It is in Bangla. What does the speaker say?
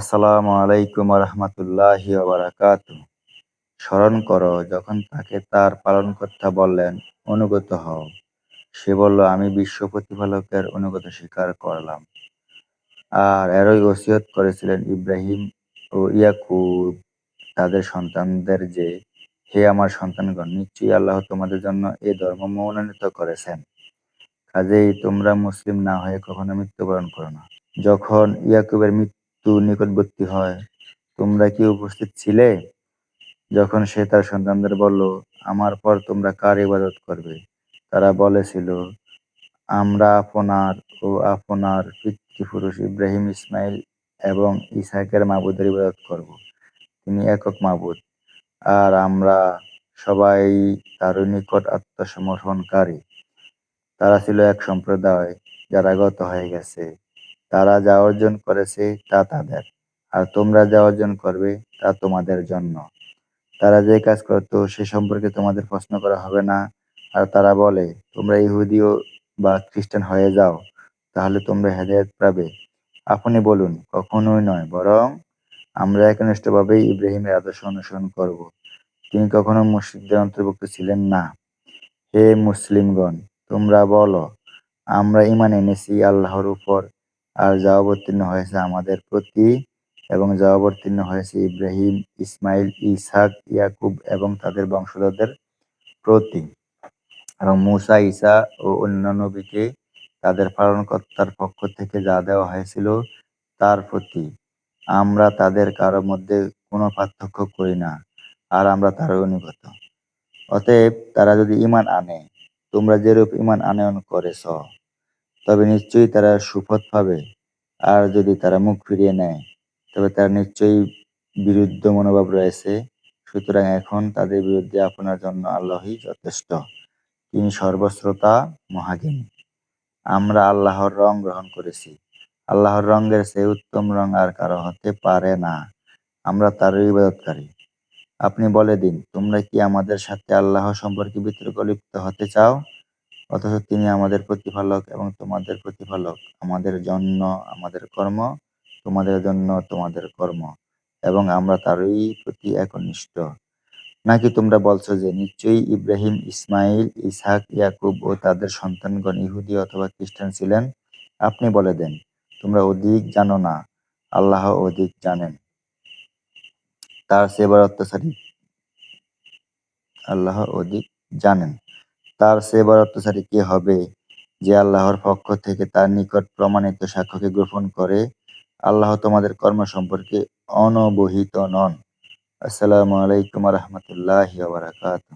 আসসালামু আলাইকুম রহমতুল্লাহি বারাকাতুহু। স্মরণ করো যখন তাকে তার পালনকর্তা বললেন, অনুগত হও। সে বলল, আমি বিশ্ব প্রতিপালকের অনুগত স্বীকার করলাম। আর এরই ওসিয়ত করেছিলেন ইব্রাহিম ও ইয়াকুব তাদের সন্তানদের যে, হে আমার সন্তানগণ, নিশ্চয়ই আল্লাহ তোমাদের জন্য এ ধর্ম মনোনীত করেছেন। কাজেই তোমরা মুসলিম না হয়ে কখনো মৃত্যুবরণ করো না। যখন ইয়াকুবের মৃত্যু নিকটবর্তী হয়, তোমরা কি উপস্থিত ছিলে? যখন সে তার সন্তানদের বলল, আমার পর তোমরা কার ইবাদত করবে? তারা বলেছিল, আমরা আপনার ও আপনার পিতৃপুরুষ ইব্রাহিম, ইসমাইল এবং ইসহাকের মাবুদের ইবাদত করব। তিনি একক মাবুদ, আর আমরা সবাই তার নিকট আত্মসমর্পণকারী। তারা ছিল এক সম্প্রদায় যারা গত হয়ে গেছে। তারা যা অর্জন করেছে তা তাদের, আর তোমরা যা অর্জন করবে তা তোমাদের জন্য। তারা যে কাজ করত সে সম্পর্কে তোমাদের প্রশ্ন করা হবে না। আর তারা বলে, তোমরা ইহুদিও বা খ্রিস্টান হয়ে যাও, তাহলে তোমরা হেদায়েত পাবে। আপনি বলুন, কখনোই নয়, বরং আমরা একনিষ্ঠভাবেই ইব্রাহিমের আদর্শ অনুসরণ করব। তিনি কখনো মুশরিকদের অন্তর্ভুক্ত ছিলেন না। হে মুসলিমগণ, তোমরা বলো, আমরা ঈমান এনেছি আল্লাহর উপর, আর যা অবতীর্ণ হয়েছে আমাদের প্রতি, এবং যা অবতীর্ণ হয়েছে ইব্রাহিম, ইসমাইল, ইসহাক, ইয়াকুব এবং তাদের বংশধরদের প্রতি, এবং মূসা, ঈসা ও অন্যান্য নবীকে তাদের পালনকর্তার পক্ষ থেকে যা দেওয়া হয়েছিল তার প্রতি। আমরা তাদের কারো মধ্যে কোনো পার্থক্য করি না, আর আমরা তার অনুগত। অতএব তারা যদি ঈমান আনে, তোমরা যেরূপ ঈমান আনয়ন করেছ, তবে নিশ্চয়ই তারা সুফল পাবে। আর যদি তারা মুখ ফিরিয়ে নেয়, তবে তার নিশ্চয়ই বিরুদ্ধ মনোভাব রয়েছে। সুতরাং এখন তাদের বিরুদ্ধে আপনার জন্য আল্লাহই যথেষ্ট। তিনি সর্বশ্রোতা, মহাজ্ঞানী। আমরা আল্লাহর রং গ্রহণ করেছি। আল্লাহর রঙের চেয়ে উত্তম রং আর কারো হতে পারে না। আমরা তারই ইবাদতকারী। আপনি বলে দিন, তোমরা কি আমাদের সাথে আল্লাহ সম্পর্কে বিতর্কে লিপ্ত হতে চাও? অথচ তিনি আমাদের প্রতিপালক এবং তোমাদের প্রতিপালক। আমাদের জন্য আমাদের কর্ম, তোমাদের জন্য তোমাদের কর্ম, এবং আমরা তারই প্রতি একনিষ্ঠ। নাকি তোমরা বলছো যে, নিশ্চয়ই ইব্রাহিম, ইসমাইল, ইসহাক, ইয়াকুব ও তাদের সন্তানগণ ইহুদি অথবা খ্রিস্টান ছিলেন? আপনি বলে দেন, তোমরা অধিক জানো না, আল্লাহ অধিক জানেন। তার চেয়ে বড় অত্যাচারী আল্লাহ অধিক জানেন। তার চেয়ে বড় অত্যাচারী কে হবে, যে আল্লাহর পক্ষ থেকে তার নিকট প্রমাণিত সাক্ষ্যকে গোপন করে? আল্লাহ তোমাদের কর্ম সম্পর্কে অনবহিত নন। আসসালামু আলাইকুম রহমতুল্লাহি ওয়া বারাকাতুহু।